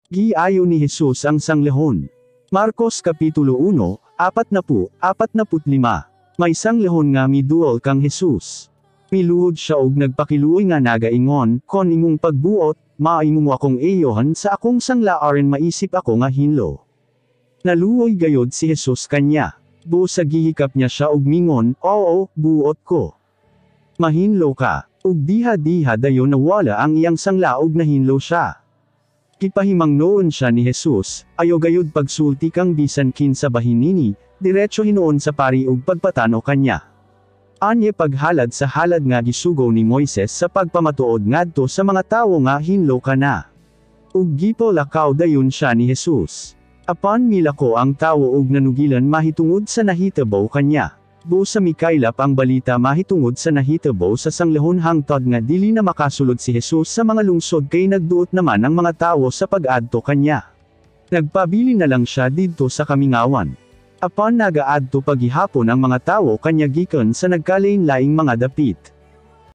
Giayo ni Jesus ang sanglehon. Marcos Kapitulo 1, 40-45. May sanglehon nga miduol kang Jesus. Miluhod siya og nagpakiluoy nga nagaingon, kon imong pagbuot, maimong akong iyohan sa akong sanglaaren maisip ako nga hinlo. Naluoy gayod si Jesus kanya. Buo sa gihikap niya siya og mingon, oo, buot ko. Mahinlo ka, ug diha-diha dayon nawala ang iyang sangla ug nahinlo siya. Kipahimang noon siya ni Jesus, ayo gayud pagsulti kang bisan kinsa bahinini, diretso hinuon sa pari ug pagpatano kanya. Anye paghalad sa halad nga gisugo ni Moises sa pagpamatuod ngadto sa mga tawo nga hinlo ka na. Ug gipolakaw dayon siya ni Jesus. Apan milako ang tawo ug nanugilan mahitungod sa nahitabo kanya. Buo sa mikaylap ang balita mahitungod sa nahitabo sa sanglehon hangtod nga dili na makasulod si Jesus sa mga lungsod kay nagduot naman ang mga tawo sa pag-adto kanya. Nagpabili na lang siya didto sa kamingawan. Apan nagaadto paghihapon ang mga tawo kanya gikan sa nagkalain-laing mga dapit.